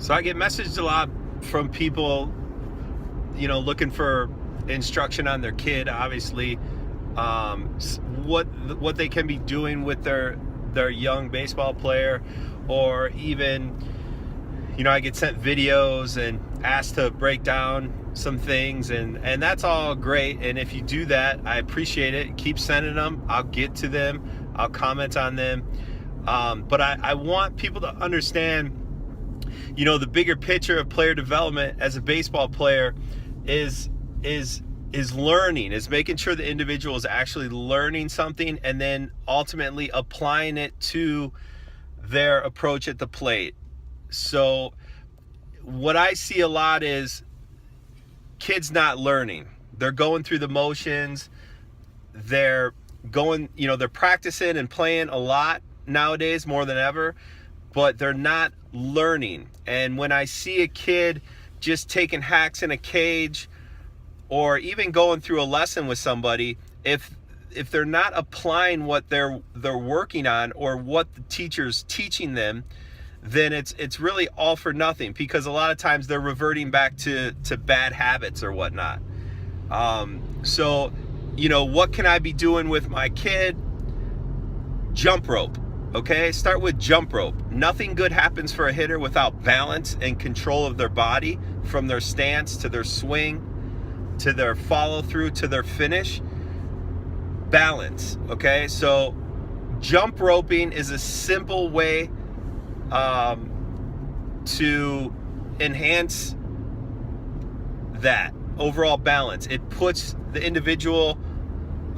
So I get messaged a lot from people, looking for instruction on their kid, obviously, what they can be doing with their young baseball player, or even, I get sent videos and asked to break down some things, and that's all great. And if you do that, I appreciate it. Keep sending them. I'll get to them. I'll comment on them. But I want people to understand, the bigger picture of player development as a baseball player is learning, is making sure the individual is actually learning something and then ultimately applying it to their approach at the plate. So what I see a lot is kids not learning. They're going through the motions. They're practicing and playing a lot nowadays, more than ever, but they're not learning. And when I see a kid just taking hacks in a cage, or even going through a lesson with somebody, if they're not applying what they're working on or what the teacher's teaching them, then it's really all for nothing, because a lot of times they're reverting back to bad habits or whatnot. So what can I be doing with my kid? Jump rope. Okay, start with jump rope. Nothing good happens for a hitter without balance and control of their body, from their stance to their swing to their follow through to their finish. Balance. Okay, so jump roping is a simple way to enhance that overall balance. It puts the individual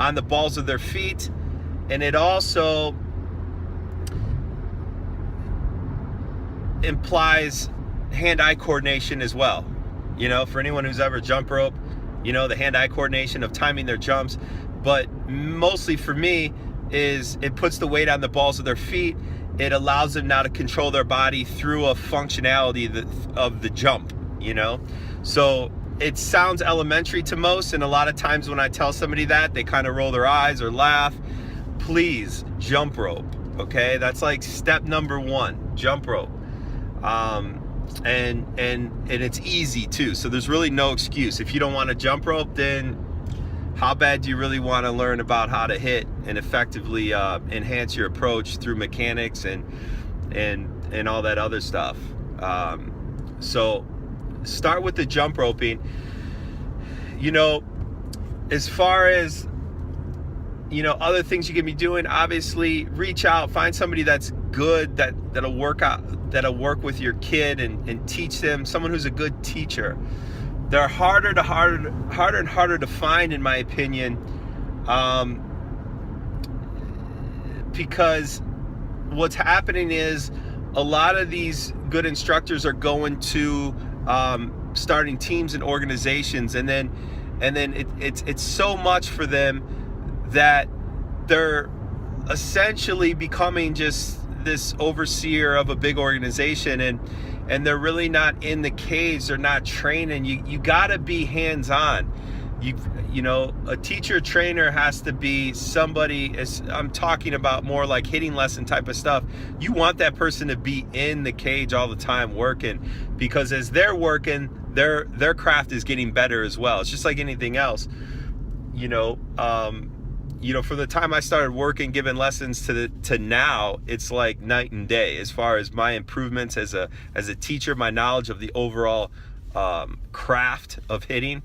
on the balls of their feet, and it also implies hand-eye coordination as well. For anyone who's ever jump rope, the hand-eye coordination of timing their jumps. But mostly for me is it puts the weight on the balls of their feet. It allows them now to control their body through a functionality of the jump, So it sounds elementary to most, and a lot of times when I tell somebody that, they kind of roll their eyes or laugh. Please, jump rope, okay? That's like step number one, jump rope. And it's easy too, so there's really no excuse. If you don't want to jump rope, then how bad do you really want to learn about how to hit and effectively enhance your approach through mechanics and all that other stuff? So start with the jump roping. As far as other things you can be doing, obviously reach out, find somebody that's good, that'll work with your kid and teach them, someone who's a good teacher. They're harder and harder to find, in my opinion, because what's happening is a lot of these good instructors are going to starting teams and organizations, and then it's so much for them that they're essentially becoming just this overseer of a big organization, and they're really not in the cage. They're not training. You gotta be hands-on. A teacher trainer has to be somebody, as I'm talking about more like hitting lesson type of stuff. You want that person to be in the cage all the time working, because as they're working, their craft is getting better as well. It's just like anything else. From the time I started working, giving lessons to now, it's like night and day as far as my improvements as a teacher, my knowledge of the overall craft of hitting.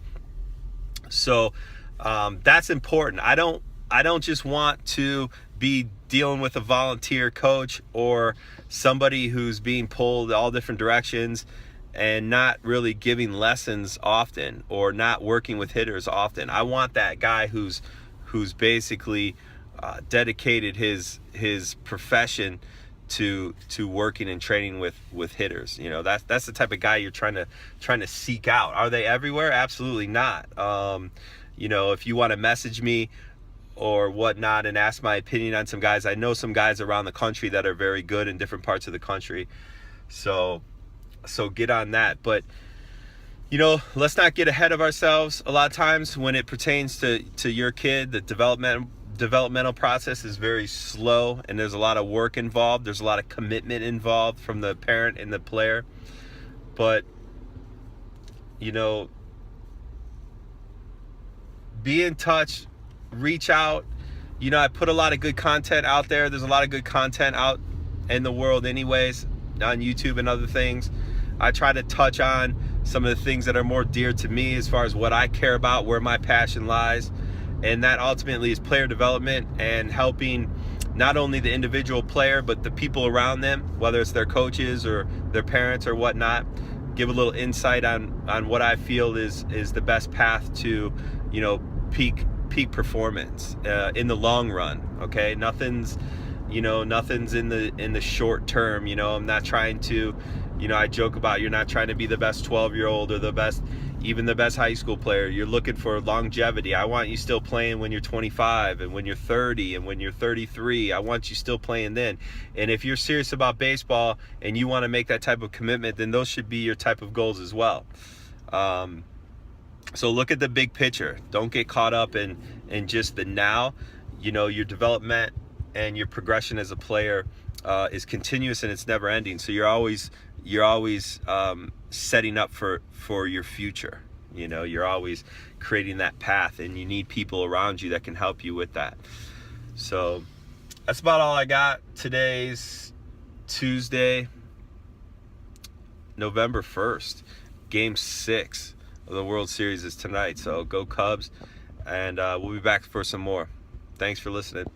So that's important. I don't just want to be dealing with a volunteer coach or somebody who's being pulled all different directions and not really giving lessons often, or not working with hitters often. I want that guy who's basically dedicated his profession to working and training with hitters. That's the type of guy you're trying to seek out. Are they everywhere? Absolutely not. If you want to message me or whatnot and ask my opinion on some guys, I know some guys around the country that are very good in different parts of the country. So get on that. But let's not get ahead of ourselves. A lot of times when it pertains to your kid, the developmental process is very slow, and there's a lot of work involved. There's a lot of commitment involved from the parent and the player. But, you know, be in touch, reach out. You know, I put a lot of good content out there. There's a lot of good content out in the world anyways, on YouTube and other things. I try to touch on some of the things that are more dear to me as far as what I care about, where my passion lies. And that ultimately is player development and helping not only the individual player, but the people around them, whether it's their coaches or their parents or whatnot. Give a little insight on what I feel is the best path to, you know, peak performance in the long run. Okay, nothing's in the short term. You know, I'm not trying to, you know, I joke about, you're not trying to be the best 12-year-old or the best high school player. You're looking for longevity. I want you still playing when you're 25 and when you're 30 and when you're 33. I want you still playing then. And if you're serious about baseball and you want to make that type of commitment, then those should be your type of goals as well. So look at the big picture. Don't get caught up in just the now. You know, your development and your progression as a player is continuous and it's never ending. So you're always setting up for your future. You know, you're always creating that path, and you need people around you that can help you with that. So that's about all I got. Today's Tuesday, November 1st. Game 6 of the World Series is tonight. So go Cubs, and we'll be back for some more. Thanks for listening.